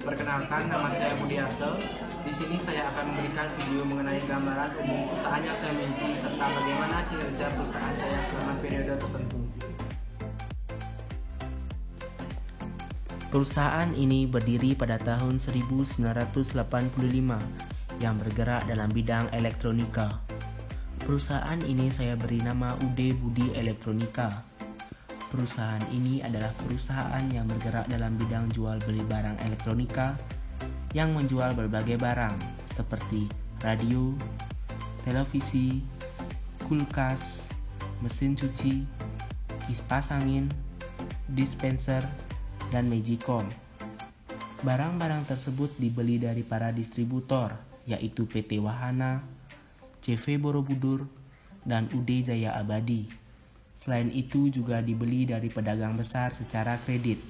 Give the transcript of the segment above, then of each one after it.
Perkenalkan, nama saya Budiarto. Di sini saya akan memberikan video mengenai gambaran umum perusahaan yang saya miliki serta bagaimana kinerja perusahaan saya selama periode tertentu. Perusahaan ini berdiri pada tahun 1985 yang bergerak dalam bidang elektronika. Perusahaan ini saya beri nama UD Budi Elektronika. Perusahaan ini adalah perusahaan yang bergerak dalam bidang jual beli barang elektronika yang menjual berbagai barang seperti radio, televisi, kulkas, mesin cuci, kipas angin, dispenser, dan Magicom. Barang-barang tersebut dibeli dari para distributor yaitu PT Wahana, CV Borobudur, dan UD Jaya Abadi. Selain itu juga dibeli dari pedagang besar secara kredit.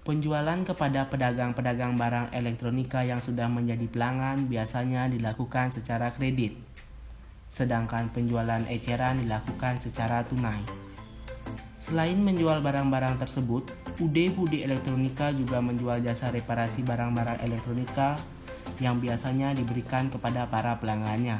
Penjualan kepada pedagang-pedagang barang elektronika yang sudah menjadi pelanggan biasanya dilakukan secara kredit, sedangkan penjualan eceran dilakukan secara tunai. Selain menjual barang-barang tersebut, UD Budi Elektronika juga menjual jasa reparasi barang-barang elektronika yang biasanya diberikan kepada para pelanggannya.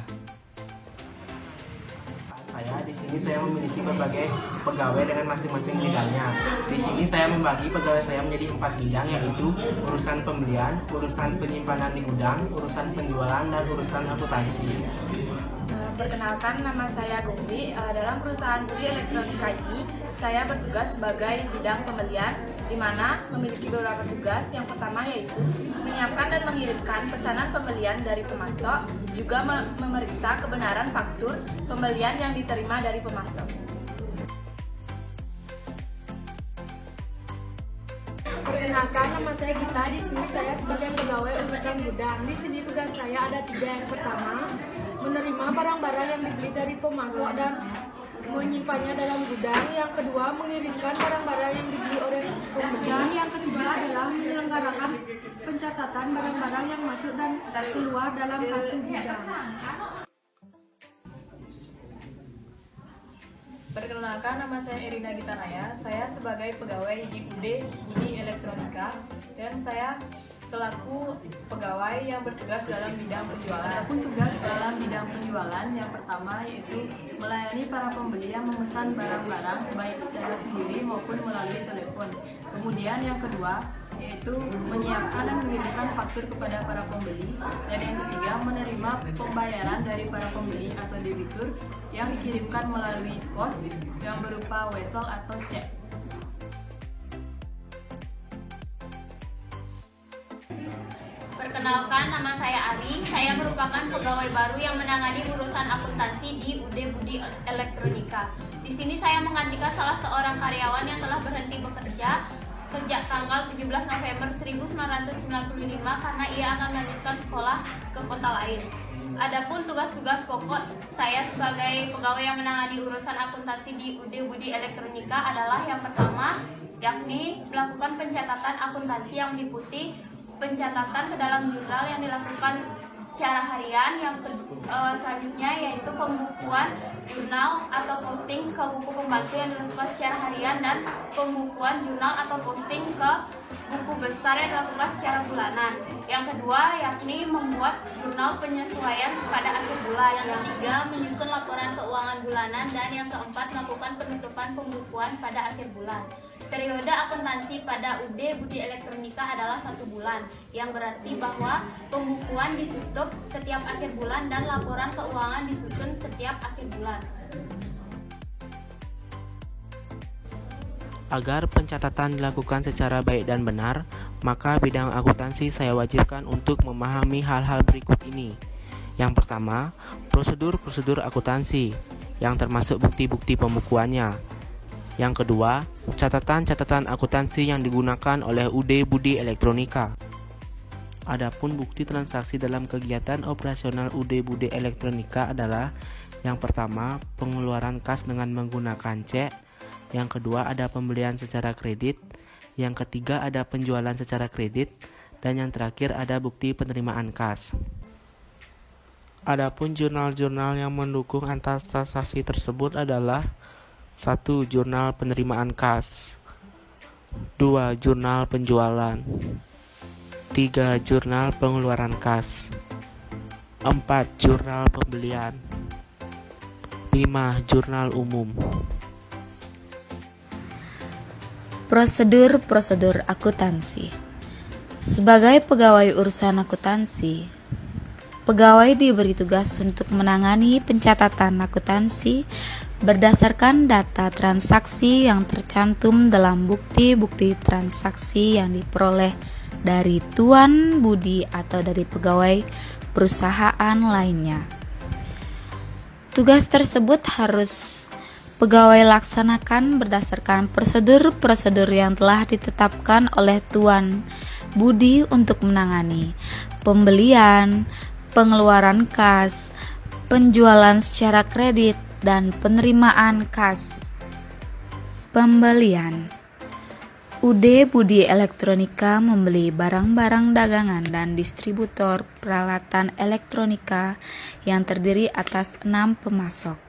Di sini saya memiliki berbagai pegawai dengan masing-masing bidangnya. Di sini saya membagi pegawai saya menjadi 4 bidang, yaitu urusan pembelian, urusan penyimpanan di gudang, urusan penjualan, dan urusan akuntansi. Perkenalkan, nama saya Gombi. Dalam perusahaan Budi Elektronika ini, saya bertugas sebagai bidang pembelian, di mana memiliki beberapa tugas. Yang pertama yaitu menyiapkan dan mengirimkan pesanan pembelian dari pemasok, juga memeriksa kebenaran faktur pembelian yang diterima dari pemasok. Perkenalkan, nama saya Gita. Di sini saya sebagai pegawai urusan gudang. Di sini tugas saya ada 3. Yang pertama, menerima barang-barang yang dibeli dari pemasok dan menyimpannya dalam gudang. Yang kedua, mengirimkan barang-barang yang dibeli oleh pembeli. Yang ketiga adalah menyelenggarakan pencatatan barang-barang yang masuk dan keluar dalam satu gudang. Perkenalkan, nama saya Irina Gitanaya. Saya sebagai pegawai di UD Budi Elektronika dan saya selaku pegawai yang bertugas dalam bidang penjualan. Adapun tugas dalam bidang penjualan yang pertama yaitu melayani para pembeli yang memesan barang-barang baik secara sendiri maupun melalui telepon. Kemudian yang kedua yaitu menyiapkan dan mengirimkan faktur kepada para pembeli. Dan yang ketiga, menerima pembayaran dari para pembeli atau debitur yang dikirimkan melalui pos yang berupa wesel atau cek. Perkenalkan, nama saya Ari. Saya merupakan pegawai baru yang menangani urusan akuntansi di UD Budi Elektronika. Di sini saya menggantikan salah seorang karyawan yang telah berhenti bekerja sejak tanggal 17 November 1995 karena ia akan melanjutkan sekolah ke kota lain. Adapun tugas-tugas pokok saya sebagai pegawai yang menangani urusan akuntansi di UD Budi Elektronika adalah yang pertama, yakni melakukan pencatatan akuntansi yang meliputi pencatatan ke dalam jurnal yang dilakukan secara harian. Yang selanjutnya yaitu pembukuan jurnal atau posting ke buku pembantu yang dilakukan secara harian, dan pembukuan jurnal atau posting ke buku besar yang dilakukan secara bulanan. Yang kedua yakni membuat jurnal penyesuaian pada akhir bulan. Yang ketiga menyusun laporan keuangan bulanan, dan yang keempat melakukan penutupan pembukuan pada akhir bulan. Periode akuntansi pada UD Budi Elektronika adalah 1 bulan, yang berarti bahwa pembukuan ditutup setiap akhir bulan dan laporan keuangan disusun setiap akhir bulan. Agar pencatatan dilakukan secara baik dan benar, maka bidang akuntansi saya wajibkan untuk memahami hal-hal berikut ini. Yang pertama, prosedur-prosedur akuntansi, yang termasuk bukti-bukti pembukuannya. Yang kedua, catatan-catatan akuntansi yang digunakan oleh UD Budi Elektronika. Adapun bukti transaksi dalam kegiatan operasional UD Budi Elektronika adalah yang pertama, pengeluaran kas dengan menggunakan cek. Yang kedua, ada pembelian secara kredit. Yang ketiga, ada penjualan secara kredit. Dan yang terakhir ada bukti penerimaan kas. Adapun jurnal-jurnal yang mendukung atas transaksi tersebut adalah 1. Jurnal penerimaan kas, 2. Jurnal penjualan, 3. Jurnal pengeluaran kas, 4. Jurnal pembelian, 5. Jurnal umum. Prosedur akuntansi. Sebagai pegawai urusan akuntansi, pegawai diberi tugas untuk menangani pencatatan akuntansi berdasarkan data transaksi yang tercantum dalam bukti-bukti transaksi yang diperoleh dari tuan budi atau dari pegawai perusahaan lainnya. Tugas tersebut harus pegawai laksanakan berdasarkan prosedur yang telah ditetapkan oleh tuan budi untuk menangani pembelian, pengeluaran kas, penjualan secara kredit, dan penerimaan kas. Pembelian. UD Budi Elektronika membeli barang-barang dagangan dan distributor peralatan elektronika yang terdiri atas 6 pemasok.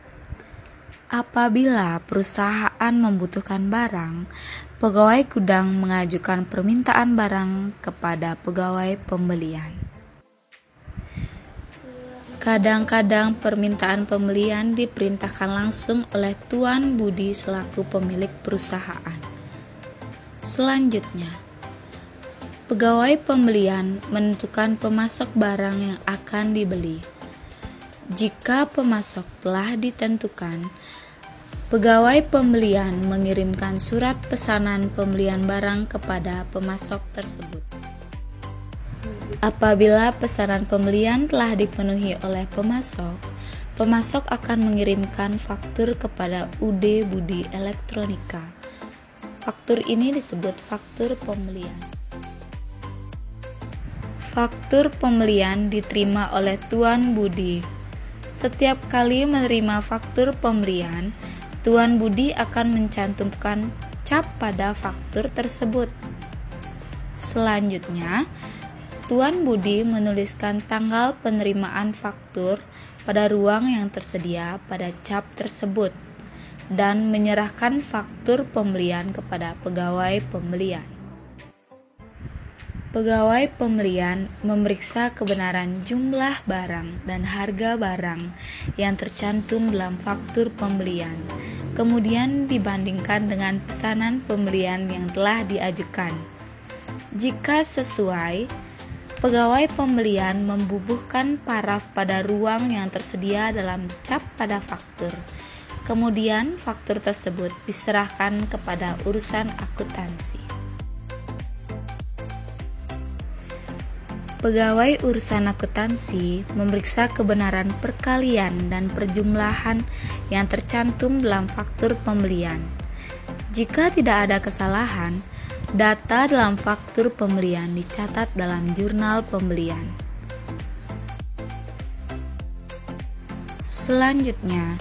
Apabila perusahaan membutuhkan barang, pegawai gudang mengajukan permintaan barang kepada pegawai pembelian. Kadang-kadang permintaan pembelian diperintahkan langsung oleh tuan budi selaku pemilik perusahaan. Selanjutnya, pegawai pembelian menentukan pemasok barang yang akan dibeli. Jika pemasok telah ditentukan, pegawai pembelian mengirimkan surat pesanan pembelian barang kepada pemasok tersebut. Apabila pesanan pembelian telah dipenuhi oleh pemasok, pemasok akan mengirimkan faktur kepada UD Budi Elektronika. Faktur ini disebut faktur pembelian. Faktur pembelian diterima oleh tuan budi. Setiap kali menerima faktur pembelian, tuan budi akan mencantumkan cap pada faktur tersebut. Selanjutnya, tuan budi menuliskan tanggal penerimaan faktur pada ruang yang tersedia pada cap tersebut dan menyerahkan faktur pembelian kepada pegawai pembelian. Pegawai pembelian memeriksa kebenaran jumlah barang dan harga barang yang tercantum dalam faktur pembelian, kemudian dibandingkan dengan pesanan pembelian yang telah diajukan. Jika sesuai, pegawai pembelian membubuhkan paraf pada ruang yang tersedia dalam cap pada faktur. Kemudian faktur tersebut diserahkan kepada urusan akuntansi. Pegawai urusan akuntansi memeriksa kebenaran perkalian dan perjumlahan yang tercantum dalam faktur pembelian. Jika tidak ada kesalahan, data dalam faktur pembelian dicatat dalam jurnal pembelian. Selanjutnya,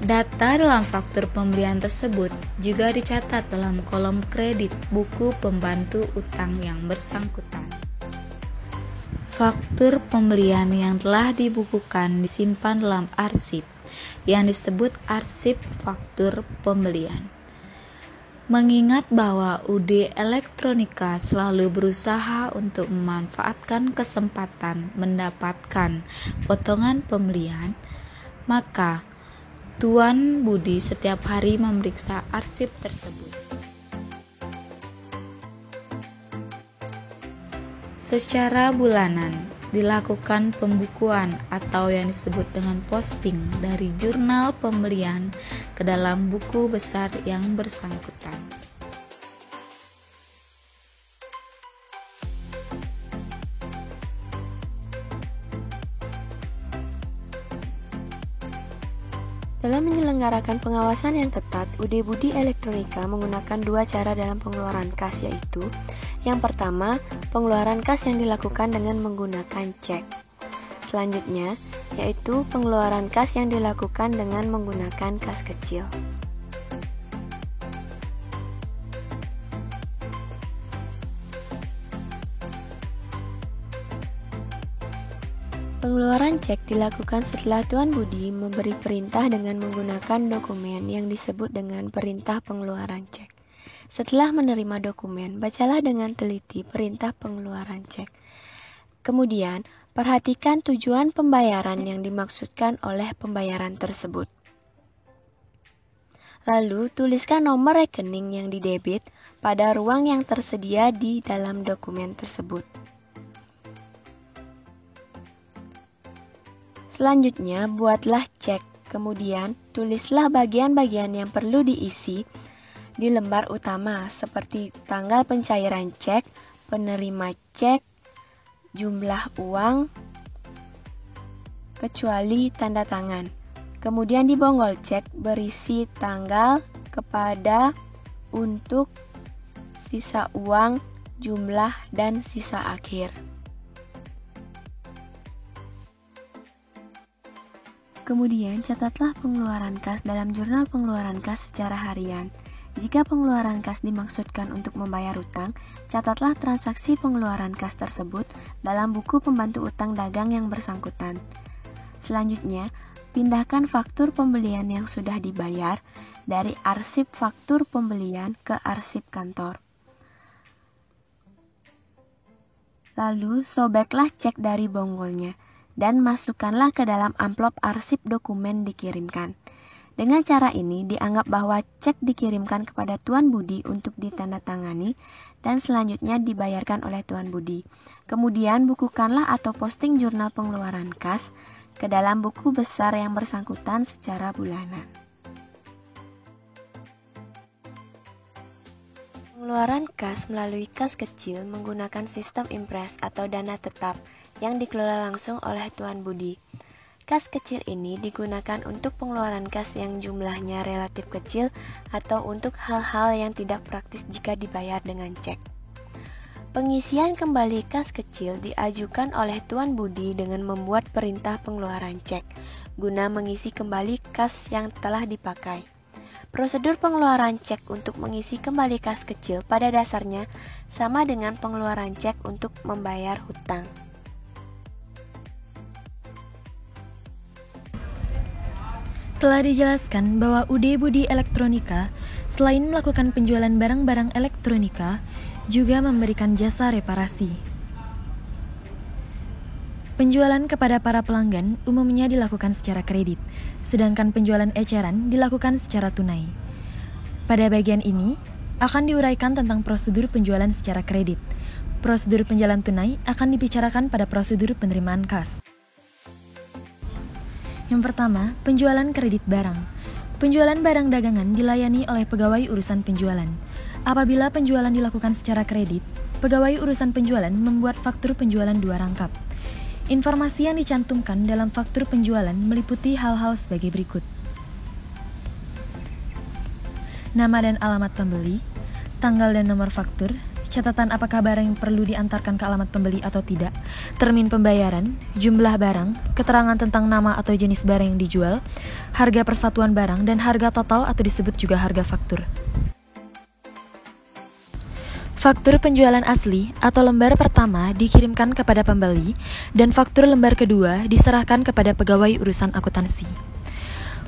data dalam faktur pembelian tersebut juga dicatat dalam kolom kredit buku pembantu utang yang bersangkutan. Faktur pembelian yang telah dibukukan disimpan dalam arsip yang disebut arsip faktur pembelian. Mengingat bahwa UD Elektronika selalu berusaha untuk memanfaatkan kesempatan mendapatkan potongan pembelian, maka tuan budi setiap hari memeriksa arsip tersebut. Secara bulanan dilakukan pembukuan atau yang disebut dengan posting dari jurnal pembelian ke dalam buku besar yang bersangkutan. Dalam menyelenggarakan pengawasan yang ketat, UD Budi Elektronika menggunakan 2 cara dalam pengeluaran kas, yaitu yang pertama, pengeluaran kas yang dilakukan dengan menggunakan cek. Selanjutnya, yaitu pengeluaran kas yang dilakukan dengan menggunakan kas kecil. Pengeluaran cek dilakukan setelah Tuan Budi memberi perintah dengan menggunakan dokumen yang disebut dengan perintah pengeluaran cek. Setelah menerima dokumen, bacalah dengan teliti perintah pengeluaran cek. Kemudian, perhatikan tujuan pembayaran yang dimaksudkan oleh pembayaran tersebut. Lalu, tuliskan nomor rekening yang didebit pada ruang yang tersedia di dalam dokumen tersebut. Selanjutnya, buatlah cek. Kemudian, tulislah bagian-bagian yang perlu diisi di lembar utama, seperti tanggal pencairan cek, penerima cek, jumlah uang, kecuali tanda tangan. Kemudian di bonggol cek berisi tanggal, kepada, untuk, sisa uang, jumlah, dan sisa akhir. Kemudian catatlah pengeluaran kas dalam jurnal pengeluaran kas secara harian. Jika pengeluaran kas dimaksudkan untuk membayar utang, catatlah transaksi pengeluaran kas tersebut dalam buku pembantu utang dagang yang bersangkutan. Selanjutnya, pindahkan faktur pembelian yang sudah dibayar dari arsip faktur pembelian ke arsip kantor. Lalu, sobeklah cek dari bonggolnya dan masukkanlah ke dalam amplop arsip dokumen dikirimkan. Dengan cara ini, dianggap bahwa cek dikirimkan kepada Tuan Budi untuk ditandatangani dan selanjutnya dibayarkan oleh Tuan Budi. Kemudian, bukukanlah atau posting jurnal pengeluaran kas ke dalam buku besar yang bersangkutan secara bulanan. Pengeluaran kas melalui kas kecil menggunakan sistem impres atau dana tetap yang dikelola langsung oleh Tuan Budi. Kas kecil ini digunakan untuk pengeluaran kas yang jumlahnya relatif kecil atau untuk hal-hal yang tidak praktis jika dibayar dengan cek. Pengisian kembali kas kecil diajukan oleh Tuan Budi dengan membuat perintah pengeluaran cek, guna mengisi kembali kas yang telah dipakai. Prosedur pengeluaran cek untuk mengisi kembali kas kecil pada dasarnya sama dengan pengeluaran cek untuk membayar hutang. Telah dijelaskan bahwa UD Budi Elektronika selain melakukan penjualan barang-barang elektronika, juga memberikan jasa reparasi. Penjualan kepada para pelanggan umumnya dilakukan secara kredit, sedangkan penjualan eceran dilakukan secara tunai. Pada bagian ini, akan diuraikan tentang prosedur penjualan secara kredit. Prosedur penjualan tunai akan dibicarakan pada prosedur penerimaan kas. Yang pertama, penjualan kredit barang. Penjualan barang dagangan dilayani oleh pegawai urusan penjualan. Apabila penjualan dilakukan secara kredit, pegawai urusan penjualan membuat faktur penjualan 2 rangkap. Informasi yang dicantumkan dalam faktur penjualan meliputi hal-hal sebagai berikut: nama dan alamat pembeli, tanggal dan nomor faktur, catatan apakah barang yang perlu diantarkan ke alamat pembeli atau tidak, termin pembayaran, jumlah barang, keterangan tentang nama atau jenis barang yang dijual, harga persatuan barang, dan harga total atau disebut juga harga faktur. Faktur penjualan asli atau lembar pertama dikirimkan kepada pembeli dan faktur lembar kedua diserahkan kepada pegawai urusan akuntansi.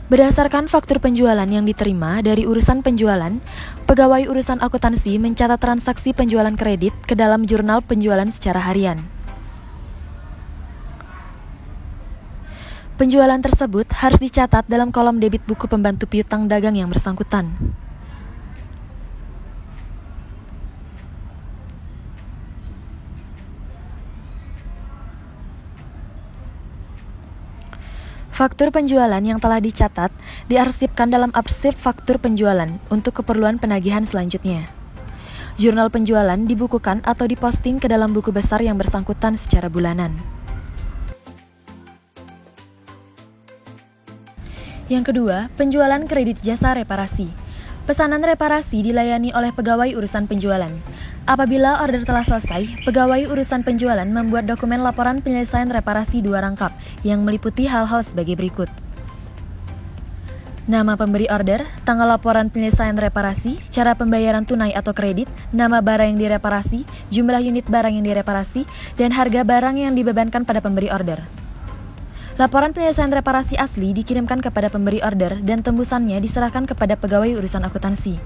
Berdasarkan faktur penjualan yang diterima dari urusan penjualan, pegawai urusan akuntansi mencatat transaksi penjualan kredit ke dalam jurnal penjualan secara harian. Penjualan tersebut harus dicatat dalam kolom debit buku pembantu piutang dagang yang bersangkutan. Faktur penjualan yang telah dicatat diarsipkan dalam arsip faktur penjualan untuk keperluan penagihan selanjutnya. Jurnal penjualan dibukukan atau diposting ke dalam buku besar yang bersangkutan secara bulanan. Yang kedua, penjualan kredit jasa reparasi. Pesanan reparasi dilayani oleh pegawai urusan penjualan. Apabila order telah selesai, pegawai urusan penjualan membuat dokumen laporan penyelesaian reparasi 2 rangkap yang meliputi hal-hal sebagai berikut: nama pemberi order, tanggal laporan penyelesaian reparasi, cara pembayaran tunai atau kredit, nama barang yang direparasi, jumlah unit barang yang direparasi, dan harga barang yang dibebankan pada pemberi order. Laporan penyelesaian reparasi asli dikirimkan kepada pemberi order dan tembusannya diserahkan kepada pegawai urusan akuntansi.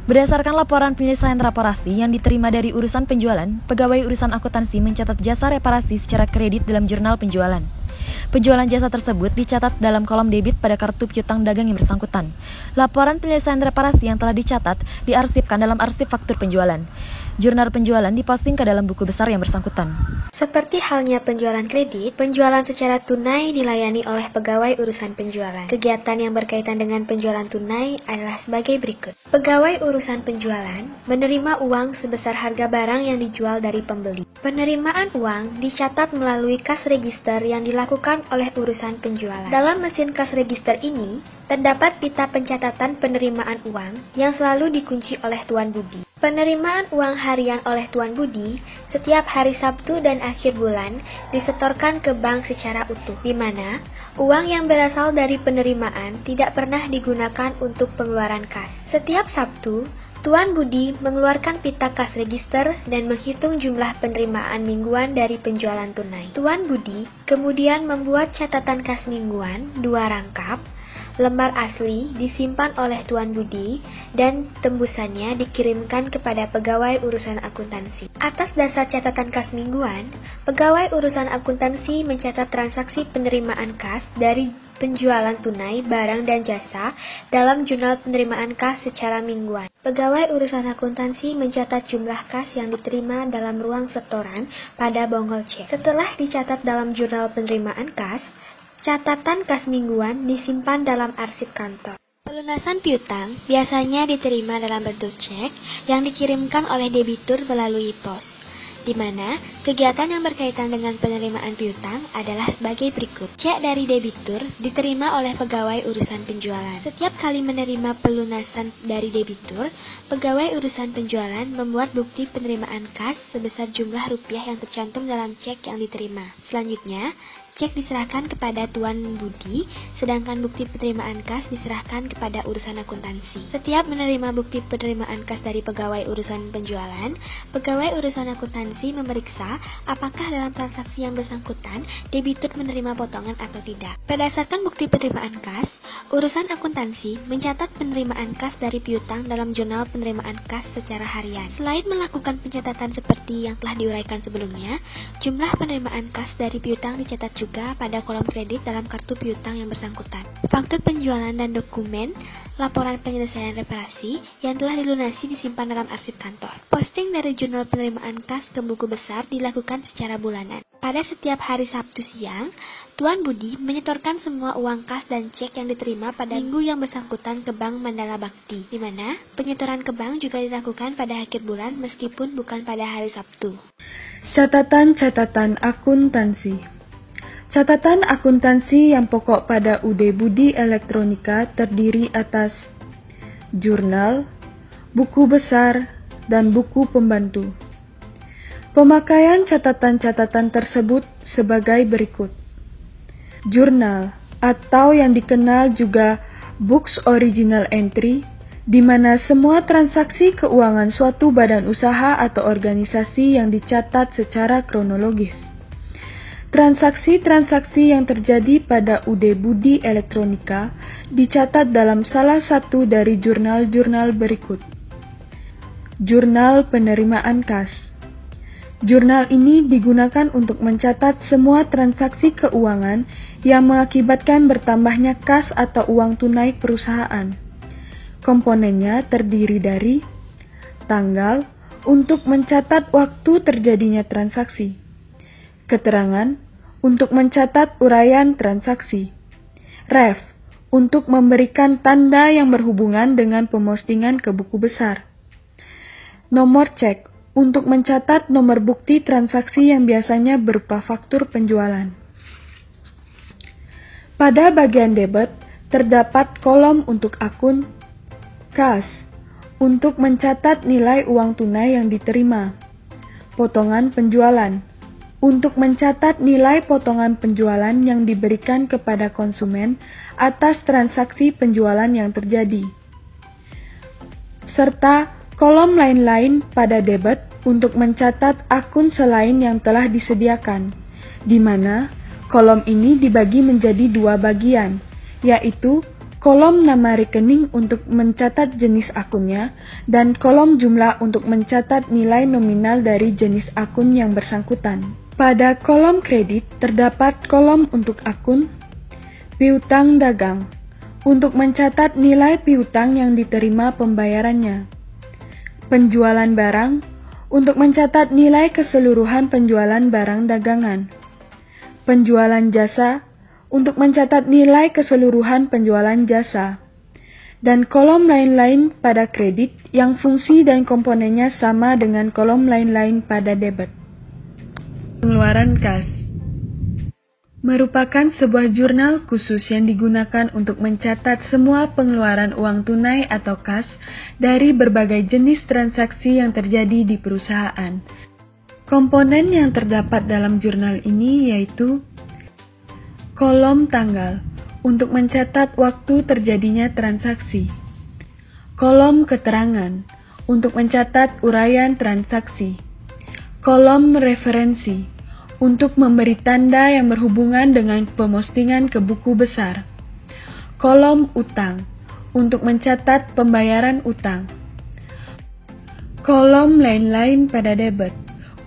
Berdasarkan laporan penyelesaian reparasi yang diterima dari urusan penjualan, pegawai urusan akuntansi mencatat jasa reparasi secara kredit dalam jurnal penjualan. Penjualan jasa tersebut dicatat dalam kolom debit pada kartu piutang dagang yang bersangkutan. Laporan penyelesaian reparasi yang telah dicatat diarsipkan dalam arsip faktur penjualan. Jurnal penjualan diposting ke dalam buku besar yang bersangkutan. Seperti halnya penjualan kredit, penjualan secara tunai dilayani oleh pegawai urusan penjualan. Kegiatan yang berkaitan dengan penjualan tunai adalah sebagai berikut. Pegawai urusan penjualan menerima uang sebesar harga barang yang dijual dari pembeli. Penerimaan uang dicatat melalui kas register yang dilakukan oleh urusan penjualan. Dalam mesin kas register ini, terdapat pita pencatatan penerimaan uang yang selalu dikunci oleh Tuan Budi. Penerimaan uang harian oleh Tuan Budi setiap hari Sabtu dan akhir bulan disetorkan ke bank secara utuh, di mana uang yang berasal dari penerimaan tidak pernah digunakan untuk pengeluaran kas. Setiap Sabtu, Tuan Budi mengeluarkan pita kas register dan menghitung jumlah penerimaan mingguan dari penjualan tunai. Tuan Budi kemudian membuat catatan kas mingguan 2 rangkap. Lembar asli disimpan oleh Tuan Budi dan tembusannya dikirimkan kepada pegawai urusan akuntansi. Atas dasar catatan kas mingguan, pegawai urusan akuntansi mencatat transaksi penerimaan kas dari penjualan tunai, barang dan jasa dalam jurnal penerimaan kas secara mingguan. Pegawai urusan akuntansi mencatat jumlah kas yang diterima dalam ruang setoran pada bonggol cek. Setelah dicatat dalam jurnal penerimaan kas, catatan kas mingguan disimpan dalam arsip kantor. Pelunasan piutang biasanya diterima dalam bentuk cek yang dikirimkan oleh debitur melalui pos, di mana kegiatan yang berkaitan dengan penerimaan piutang adalah sebagai berikut. Cek dari debitur diterima oleh pegawai urusan penjualan. Setiap kali menerima pelunasan dari debitur, pegawai urusan penjualan membuat bukti penerimaan kas sebesar jumlah rupiah yang tercantum dalam cek yang diterima. Selanjutnya, cek diserahkan kepada Tuan Budi, sedangkan bukti penerimaan kas diserahkan kepada urusan akuntansi. Setiap menerima bukti penerimaan kas dari pegawai urusan penjualan, pegawai urusan akuntansi memeriksa apakah dalam transaksi yang bersangkutan debitur menerima potongan atau tidak. Berdasarkan bukti penerimaan kas, urusan akuntansi mencatat penerimaan kas dari piutang dalam jurnal penerimaan kas secara harian. Selain melakukan pencatatan seperti yang telah diuraikan sebelumnya, jumlah penerimaan kas dari piutang dicatat juga pada kolom kredit dalam kartu piutang yang bersangkutan. Faktur penjualan dan dokumen laporan penyelesaian reparasi yang telah dilunasi disimpan dalam arsip kantor. Posting dari jurnal penerimaan kas ke buku besar dilakukan secara bulanan. Pada setiap hari Sabtu siang, Tuan Budi menyetorkan semua uang kas dan cek yang diterima pada minggu yang bersangkutan ke Bank Mandala Bakti, di mana penyetoran ke bank juga dilakukan pada akhir bulan meskipun bukan pada hari Sabtu. Catatan akuntansi. Catatan akuntansi yang pokok pada UD Budi Elektronika terdiri atas jurnal, buku besar, dan buku pembantu. Pemakaian catatan-catatan tersebut sebagai berikut. Jurnal, atau yang dikenal juga Books Original Entry, di mana semua transaksi keuangan suatu badan usaha atau organisasi yang dicatat secara kronologis. Transaksi-transaksi yang terjadi pada UD Budi Elektronika dicatat dalam salah satu dari jurnal-jurnal berikut. Jurnal penerimaan kas. Jurnal ini digunakan untuk mencatat semua transaksi keuangan yang mengakibatkan bertambahnya kas atau uang tunai perusahaan. Komponennya terdiri dari tanggal untuk mencatat waktu terjadinya transaksi, keterangan untuk mencatat uraian transaksi, ref untuk memberikan tanda yang berhubungan dengan pemostingan ke buku besar, nomor cek untuk mencatat nomor bukti transaksi yang biasanya berupa faktur penjualan. Pada bagian debit terdapat kolom untuk akun, kas untuk mencatat nilai uang tunai yang diterima, potongan penjualan untuk mencatat nilai potongan penjualan yang diberikan kepada konsumen atas transaksi penjualan yang terjadi, serta kolom lain-lain pada debit untuk mencatat akun selain yang telah disediakan, di mana Kolom ini dibagi menjadi dua bagian, yaitu kolom nama rekening untuk mencatat jenis akunnya dan kolom jumlah untuk mencatat nilai nominal dari jenis akun yang bersangkutan. Pada kolom kredit terdapat kolom untuk akun piutang dagang untuk mencatat nilai piutang yang diterima pembayarannya. Penjualan barang untuk mencatat nilai keseluruhan penjualan barang dagangan. Penjualan jasa untuk mencatat nilai keseluruhan penjualan jasa. Dan kolom lain-lain pada kredit yang fungsi dan komponennya sama dengan kolom lain-lain pada debit. Pengeluaran kas merupakan sebuah jurnal khusus yang digunakan untuk mencatat semua pengeluaran uang tunai atau kas dari berbagai jenis transaksi yang terjadi di perusahaan. Komponen yang terdapat dalam jurnal ini yaitu kolom tanggal untuk mencatat waktu terjadinya transaksi, kolom keterangan untuk mencatat uraian transaksi, kolom referensi untuk memberi tanda yang berhubungan dengan pemostingan ke buku besar, kolom utang untuk mencatat pembayaran utang, kolom lain-lain pada debit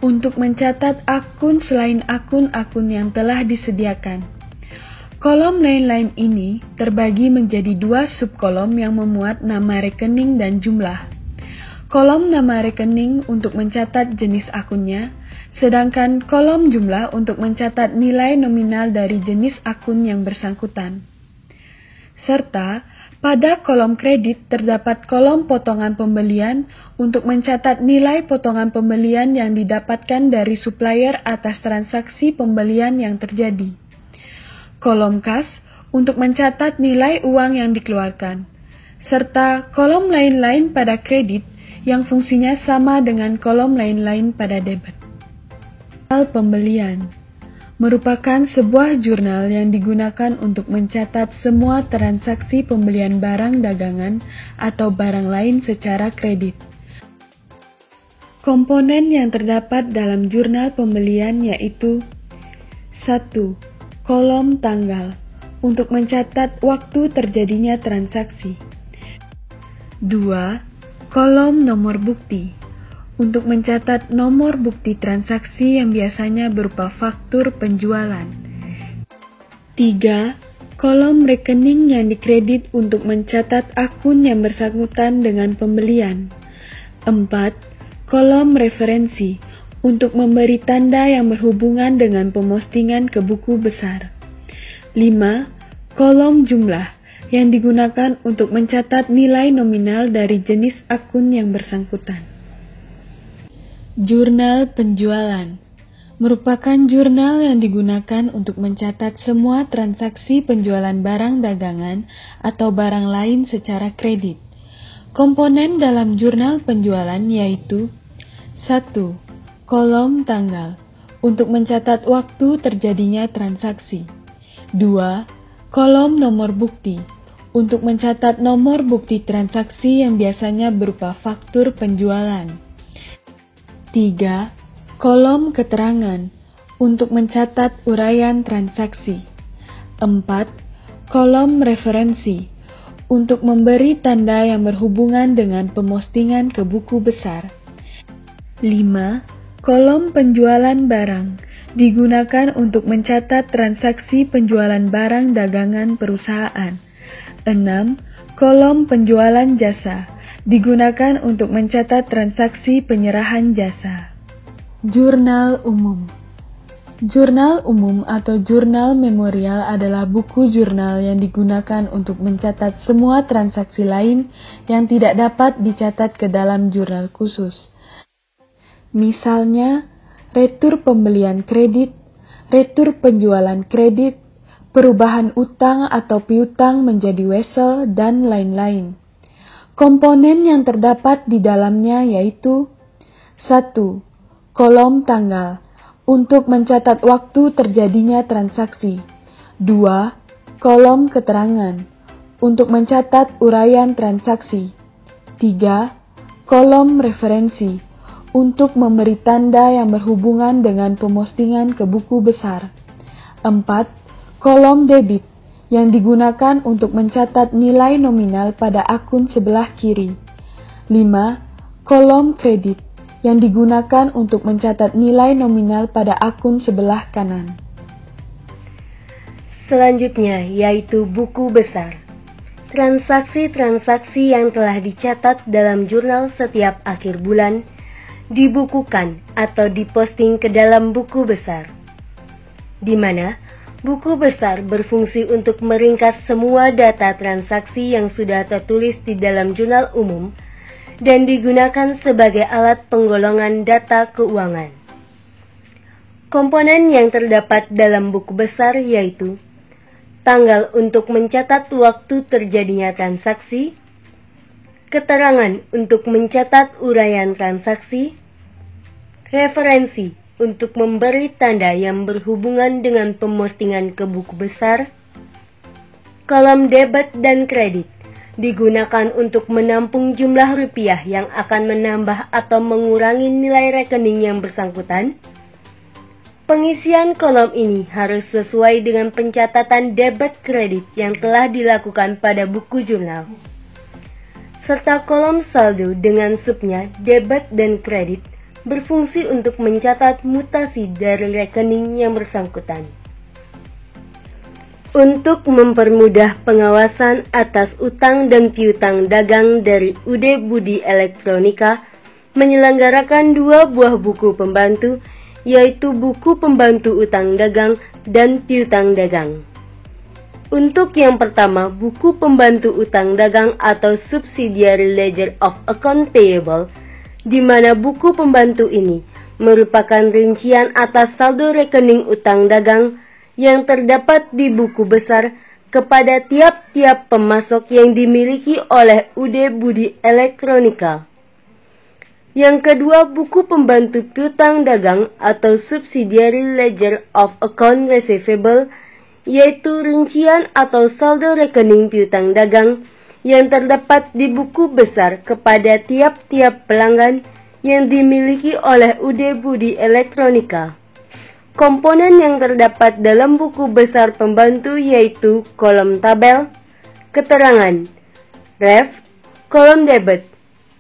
untuk mencatat akun selain akun-akun yang telah disediakan. Kolom lain-lain ini terbagi menjadi dua subkolom yang memuat nama rekening dan jumlah. Kolom nama rekening untuk mencatat jenis akunnya, sedangkan kolom jumlah untuk mencatat nilai nominal dari jenis akun yang bersangkutan. Serta pada kolom kredit terdapat kolom potongan pembelian untuk mencatat nilai potongan pembelian yang didapatkan dari supplier atas transaksi pembelian yang terjadi. Kolom kas untuk mencatat nilai uang yang dikeluarkan, serta kolom lain-lain pada kredit yang fungsinya sama dengan kolom lain-lain pada debit. Jurnal pembelian merupakan sebuah jurnal yang digunakan untuk mencatat semua transaksi pembelian barang dagangan atau barang lain secara kredit. Komponen yang terdapat dalam jurnal pembelian yaitu 1. Kolom tanggal untuk mencatat waktu terjadinya transaksi. 2. Kolom nomor bukti untuk mencatat nomor bukti transaksi yang biasanya berupa faktur penjualan. 3. Kolom rekening yang dikredit untuk mencatat akun yang bersangkutan dengan pembelian. 4. Kolom referensi untuk memberi tanda yang berhubungan dengan pemostingan ke buku besar. 5. Kolom jumlah yang digunakan untuk mencatat nilai nominal dari jenis akun yang bersangkutan. Jurnal penjualan merupakan jurnal yang digunakan untuk mencatat semua transaksi penjualan barang dagangan atau barang lain secara kredit. Komponen dalam jurnal penjualan yaitu 1. Kolom tanggal untuk mencatat waktu terjadinya transaksi. 2. Kolom nomor bukti untuk mencatat nomor bukti transaksi yang biasanya berupa faktur penjualan. 3. Kolom keterangan untuk mencatat uraian transaksi. 4. Kolom referensi untuk memberi tanda yang berhubungan dengan pemostingan ke buku besar. 5. Kolom penjualan barang digunakan untuk mencatat transaksi penjualan barang dagangan perusahaan. 6. Kolom penjualan jasa digunakan untuk mencatat transaksi penyerahan jasa. Jurnal umum. Jurnal umum atau jurnal memorial adalah buku jurnal yang digunakan untuk mencatat semua transaksi lain yang tidak dapat dicatat ke dalam jurnal khusus. Misalnya, retur pembelian kredit, retur penjualan kredit, perubahan utang atau piutang menjadi wesel, dan lain-lain. Komponen yang terdapat di dalamnya yaitu 1. Kolom tanggal untuk mencatat waktu terjadinya transaksi. 2. Kolom keterangan untuk mencatat uraian transaksi. 3. Kolom referensi untuk memberi tanda yang berhubungan dengan pemostingan ke buku besar. 4. Kolom debit yang digunakan untuk mencatat nilai nominal pada akun sebelah kiri. 5. Kolom kredit yang digunakan untuk mencatat nilai nominal pada akun sebelah kanan. Selanjutnya yaitu buku besar. Transaksi-transaksi yang telah dicatat dalam jurnal setiap akhir bulan dibukukan atau diposting ke dalam buku besar, di mana buku besar berfungsi untuk meringkas semua data transaksi yang sudah tertulis di dalam jurnal umum dan digunakan sebagai alat penggolongan data keuangan. Komponen yang terdapat dalam buku besar yaitu tanggal untuk mencatat waktu terjadinya transaksi, keterangan untuk mencatat uraian transaksi, referensi untuk memberi tanda yang berhubungan dengan pemostingan ke buku besar, kolom debit dan kredit digunakan untuk menampung jumlah rupiah yang akan menambah atau mengurangi nilai rekening yang bersangkutan. Pengisian kolom ini harus sesuai dengan pencatatan debit kredit yang telah dilakukan pada buku jurnal, serta kolom saldo dengan subnya debit dan kredit berfungsi untuk mencatat mutasi dari rekening yang bersangkutan. Untuk mempermudah pengawasan atas utang dan piutang dagang dari UD Budi Elektronika menyelenggarakan 2 buah buku pembantu, yaitu buku pembantu utang dagang dan piutang dagang. Untuk yang pertama, buku pembantu utang dagang atau Subsidiary Ledger of Account Payable, di mana buku pembantu ini merupakan rincian atas saldo rekening utang dagang yang terdapat di buku besar kepada tiap-tiap pemasok yang dimiliki oleh UD Budi Elektronika. Yang kedua, buku pembantu piutang dagang atau Subsidiary Ledger of Account Receivable, yaitu rincian atau saldo rekening piutang dagang yang terdapat di buku besar kepada tiap-tiap pelanggan yang dimiliki oleh UD Budi Elektronika. Komponen yang terdapat dalam buku besar pembantu yaitu kolom tabel, keterangan, ref, kolom debit,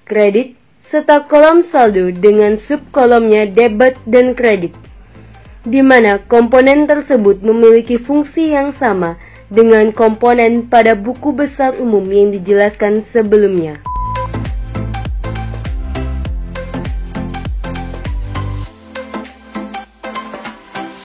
kredit, serta kolom saldo dengan subkolomnya debit dan kredit, di mana komponen tersebut memiliki fungsi yang sama dengan komponen pada buku besar umum yang dijelaskan sebelumnya.